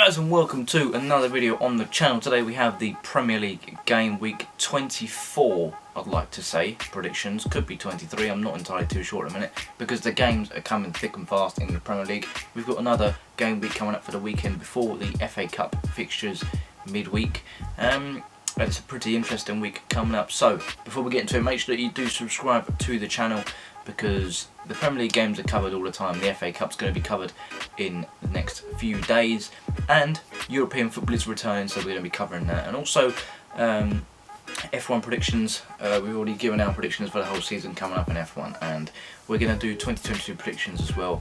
Guys, and welcome to another video on the channel. Today we have the Premier League Game Week 24, I'd like to say, predictions. Could be 23, I'm not entirely too sure at the minute, because the games are coming thick and fast in the Premier League. We've got another game week coming up for the weekend before the FA Cup fixtures midweek. It's a pretty interesting week coming up. So, before we get into it, make sure that you do subscribe to the channel, because the Premier League games are covered all the time. The FA Cup's going to be covered in the next few days, and European football is returning, so we're going to be covering that. And also F1 predictions. We've already given our predictions for the whole season coming up in F1, and we're going to do 2022 predictions as well.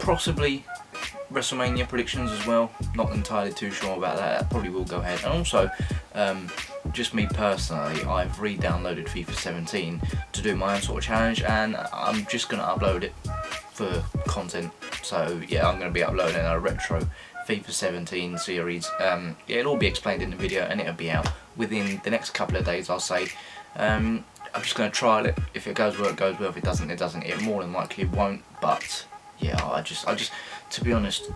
Possibly WrestleMania predictions as well. Not entirely too sure about that. That probably will go ahead. And also, just me personally, I've re-downloaded FIFA 17 to do my own sort of challenge, and I'm just going to upload it for content. So yeah, I'm going to be uploading a retro FIFA 17 series. Yeah, it'll all be explained in the video, and it'll be out within the next couple of days, I'll say. I'm just going to trial it. If it goes well, it goes well. If it doesn't, it doesn't. It more than likely won't. But yeah, I just, to be honest,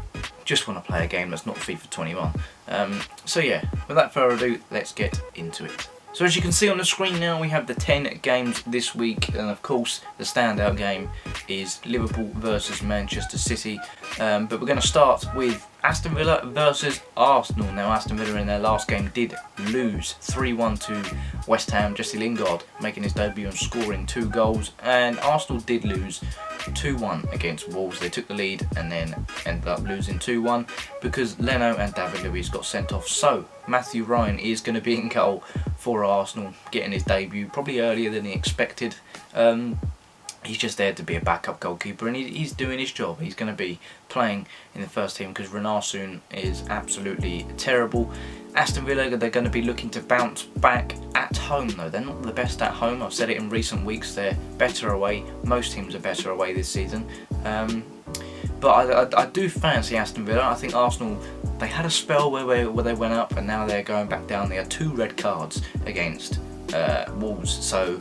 just want to play a game that's not FIFA 21. So yeah, without further ado, let's get into it. So as you can see on the screen now, we have the 10 games this week, and of course the standout game is Liverpool versus Manchester City. But we're going to start with Aston Villa versus Arsenal. Now, Aston Villa in their last game did lose 3-1 to West Ham. Jesse Lingard making his debut and scoring 2 goals, and Arsenal did lose 2-1 against Wolves. They took the lead and then ended up losing 2-1 because Leno and David Luiz got sent off. So Matthew Ryan is going to be in goal for Arsenal, getting his debut probably earlier than he expected. He's just there to be a backup goalkeeper, and he's doing his job. He's going to be playing in the first team because Renarsoon is absolutely terrible. Aston Villa, they're going to be looking to bounce back at home though. They're not the best at home. I've said it in recent weeks. They're better away. Most teams are better away this season. But I do fancy Aston Villa. I think Arsenal, they had a spell where they went up, and now they're going back down. They had 2 red cards against Wolves. So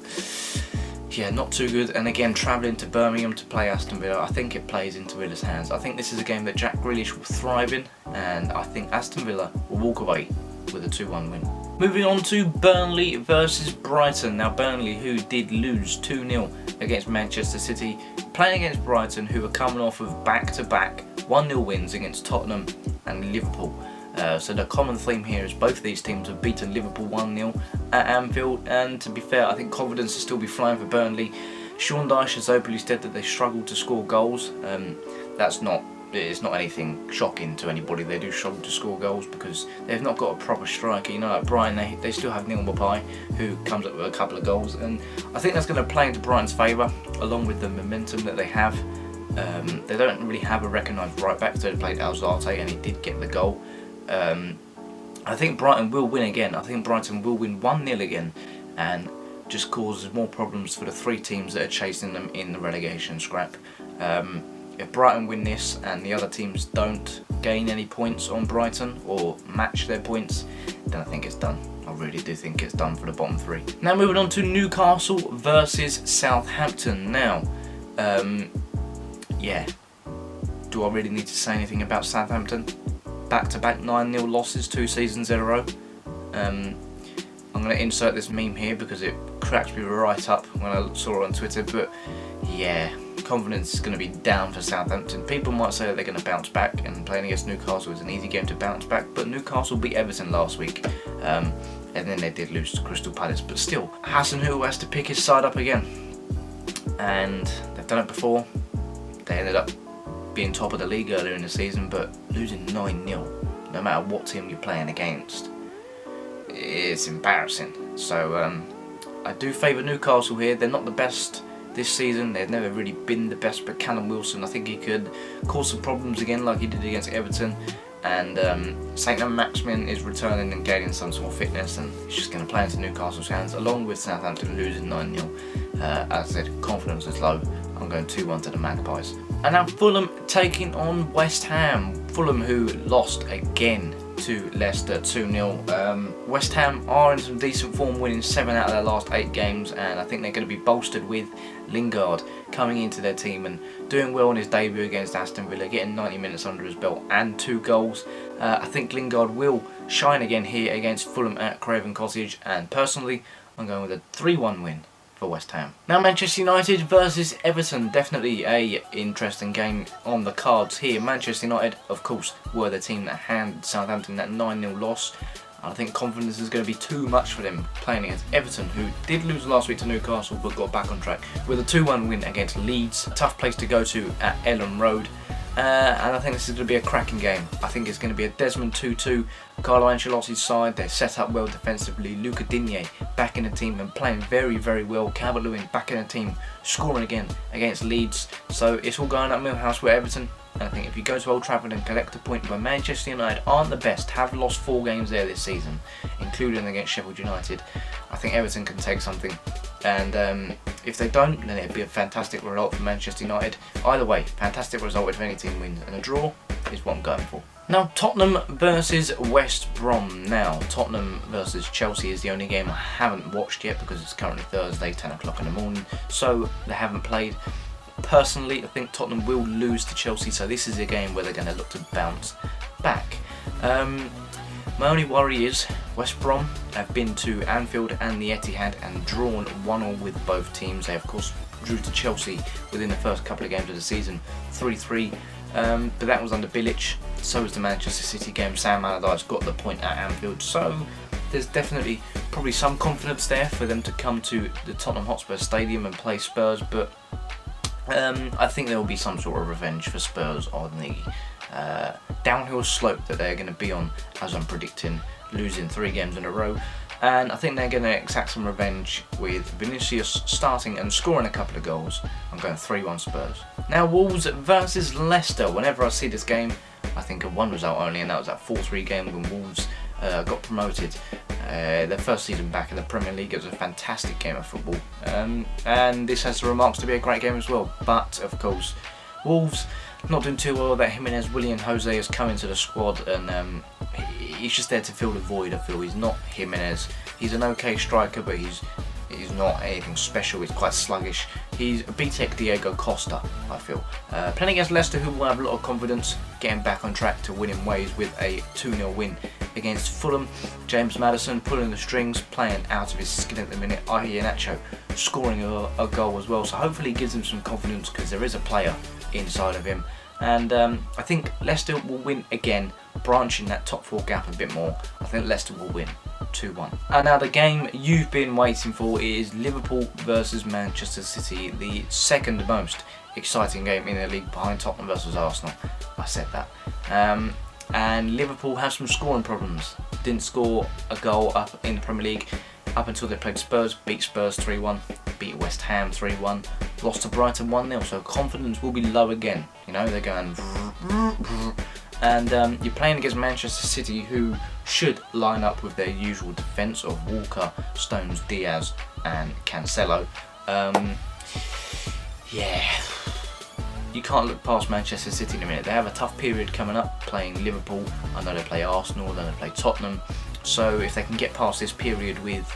yeah, not too good. And again, travelling to Birmingham to play Aston Villa, I think it plays into Villa's hands. I think this is a game that Jack Grealish will thrive in, and I think Aston Villa will walk away with a 2-1 win. Moving on to Burnley versus Brighton. Now, Burnley, who did lose 2-0 against Manchester City, playing against Brighton, who are coming off of back-to-back 1-0 wins against Tottenham and Liverpool. So the common theme here is both of these teams have beaten Liverpool 1-0 at Anfield, and to be fair, I think confidence will still be flying for Burnley. Sean Dyche has openly said that they struggle to score goals. It's not anything shocking to anybody. They do struggle to score goals because they've not got a proper striker. You know, like Brighton, they still have Neil Maupay, who comes up with a couple of goals, and I think that's going to play into Brighton's favour, along with the momentum that they have. They don't really have a recognised right back, so they played Alzate, and he did get the goal. I think Brighton will win again. I think Brighton will win 1-0 again, and just causes more problems for the 3 teams that are chasing them in the relegation scrap. If Brighton win this and the other teams don't gain any points on Brighton or match their points, then I think it's done. I really do think it's done for the bottom 3. Now moving on to Newcastle versus Southampton. Now, yeah, do I really need to say anything about Southampton? Back-to-back 9-0 losses 2 seasons in a row. I'm going to insert this meme here because it cracked me right up when I saw it on Twitter, but yeah, confidence is going to be down for Southampton. People might say that they're going to bounce back, and playing against Newcastle is an easy game to bounce back, but Newcastle beat Everton last week, and then they did lose to Crystal Palace. But still, Hasenhüttl has to pick his side up again, and they've done it before. They ended up being top of the league earlier in the season, but losing 9-0, no matter what team you're playing against, it's embarrassing. So I do favour Newcastle here. They're not the best this season. They've never really been the best, but Callum Wilson, I think he could cause some problems again like he did against Everton. And Saint-Maximin is returning and gaining some sort of fitness, and he's just going to play into Newcastle's hands, along with Southampton losing 9-0. As I said, confidence is low. I'm going 2-1 to the Magpies. And now Fulham taking on West Ham. Fulham, who lost again to Leicester 2-0. West Ham are in some decent form, winning 7 out of their last 8 games, and I think they're going to be bolstered with Lingard coming into their team and doing well in his debut against Aston Villa, getting 90 minutes under his belt and 2 goals. I think Lingard will shine again here against Fulham at Craven Cottage, and personally I'm going with a 3-1 win for West Ham. Now Manchester United versus Everton, definitely a interesting game on the cards here. Manchester United, of course, were the team that handed Southampton that 9-0 loss. I think confidence is going to be too much for them playing against Everton, who did lose last week to Newcastle but got back on track with a 2-1 win against Leeds. A tough place to go to at Ellen Road. And I think this is going to be a cracking game. I think it's going to be a Desmond 2-2. Carlo Ancelotti's side, they're set up well defensively. Luca Digne back in the team and playing very, very well. Calvert-Lewin back in the team, scoring again against Leeds. So it's all going up Millhouse with Everton. And I think if you go to Old Trafford and collect a point where Manchester United aren't the best, have lost 4 games there this season, including against Sheffield United, I think Everton can take something. And if they don't, then it'd be a fantastic result for Manchester United. Either way, fantastic result if any team wins, and a draw is what I'm going for. Now Tottenham versus West Brom. Now Tottenham versus Chelsea is the only game I haven't watched yet because it's currently Thursday, 10 o'clock in the morning, so they haven't played. Personally, I think Tottenham will lose to Chelsea, so this is a game where they're going to look to bounce back. My only worry is West Brom have been to Anfield and the Etihad and drawn 1-1 with both teams. They of course drew to Chelsea within the first couple of games of the season, 3-3, but that was under Bilic. So was the Manchester City game. Sam Allardyce got the point at Anfield, so there's definitely probably some confidence there for them to come to the Tottenham Hotspur Stadium and play Spurs, but I think there will be some sort of revenge for Spurs on the downhill slope that they're going to be on, as I'm predicting, losing 3 games in a row. And I think they're going to exact some revenge with Vinicius starting and scoring a couple of goals. I'm going 3-1 Spurs. Now Wolves versus Leicester. Whenever I see this game, I think of one result only, and that was that 4-3 game when Wolves got promoted. Their first season back in the Premier League. It was a fantastic game of football, and this has the remarks to be a great game as well. But of course, Wolves not doing too well. That Jimenez, Willian Jose has come into the squad, and he's just there to fill the void. I feel he's not Jimenez. He's an okay striker, but he's not anything special. He's quite sluggish. He's a BTEC Diego Costa, I feel. Playing against Leicester, who will have a lot of confidence, getting back on track to winning ways with a 2-0 win against Fulham. James Maddison pulling the strings, playing out of his skin at the minute. Iheanacho scoring a goal as well. So hopefully it gives him some confidence, because there is a player inside of him. And I think Leicester will win again, branching that top 4 gap a bit more. I think Leicester will win 2-1. And now the game you've been waiting for is Liverpool versus Manchester City, the second most exciting game in the league behind Tottenham versus Arsenal. I said that. And Liverpool have some scoring problems. Didn't score a goal up in the Premier League up until they played Spurs. Beat Spurs 3-1, beat West Ham 3-1, lost to Brighton 1-0, so confidence will be low again. You know, they're going and you're playing against Manchester City, who should line up with their usual defence of Walker, Stones, Diaz and Cancelo. Yeah, you can't look past Manchester City in a minute. They have a tough period coming up, playing Liverpool. I know they play Arsenal, then they play Tottenham. So if they can get past this period with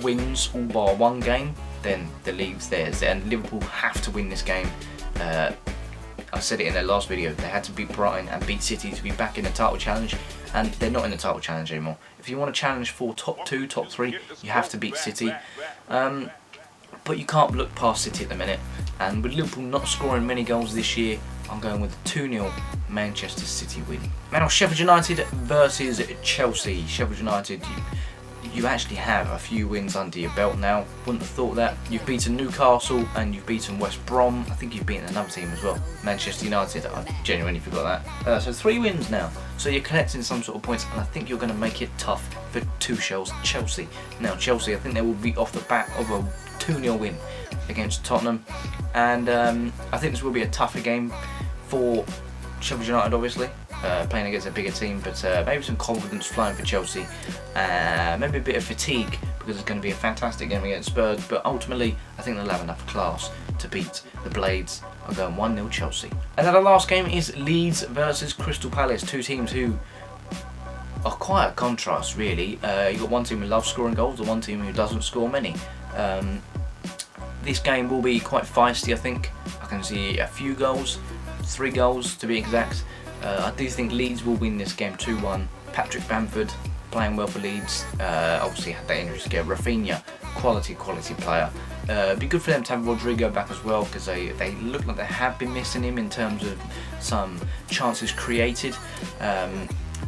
wins all bar 1 game, then the league's theirs. And Liverpool have to win this game. I said it in their last video, they had to beat Brighton and beat City to be back in the title challenge, and they're not in the title challenge anymore. If you want to challenge for top 2, top 3, you have to beat City. But you can't look past City at the minute, and with Liverpool not scoring many goals this year, I'm going with a 2-0 Manchester City win. Now Sheffield United versus Chelsea. Sheffield United, you actually have a few wins under your belt now. Wouldn't have thought that. You've beaten Newcastle and you've beaten West Brom. I think you've beaten another team as well, Manchester United. I genuinely forgot that. So 3 wins now. So you're collecting some sort of points, and I think you're going to make it tough for Chelsea. Now Chelsea, I think they will be off the back of a 2-0 win against Tottenham, and I think this will be a tougher game for Sheffield United, obviously. Playing against a bigger team, but maybe some confidence flying for Chelsea, maybe a bit of fatigue because it's going to be a fantastic game against Spurs, but ultimately I think they'll have enough class to beat the Blades are going 1-0 Chelsea. And then the last game is Leeds versus Crystal Palace, two teams who are quite a contrast really. You've got one team who loves scoring goals and one team who doesn't score many. This game will be quite feisty, I think. I can see a few goals, 3 goals to be exact. I do think Leeds will win this game 2-1. Patrick Bamford playing well for Leeds. Obviously had that injury scare. Rafinha, quality player. It'd be good for them to have Rodrigo back as well, because they look like they have been missing him in terms of some chances created.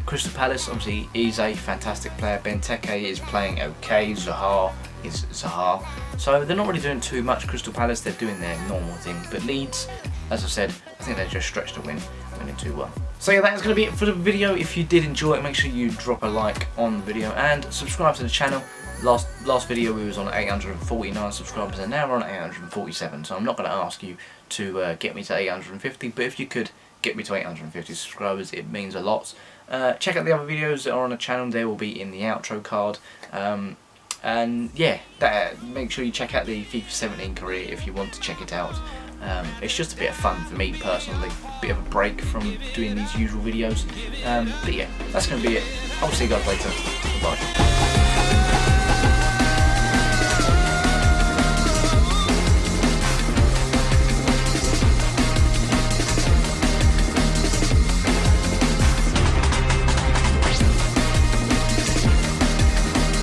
Crystal Palace obviously is a fantastic player. Benteke is playing okay. Zaha is Zaha. So they're not really doing too much. Crystal Palace, they're doing their normal thing. But Leeds, as I said, I think they just stretched to winning 2-1. So yeah, that's going to be it for the video. If you did enjoy it, make sure you drop a like on the video and subscribe to the channel. Last video we was on 849 subscribers and now we're on 847. So I'm not going to ask you to get me to 850, but if you could get me to 850 subscribers, it means a lot. Check out the other videos that are on the channel. They will be in the outro card. And yeah, make sure you check out the FIFA 17 career if you want to check it out. It's just a bit of fun for me personally, a bit of a break from doing these usual videos. But yeah, that's going to be it. I'll see you guys later. Bye.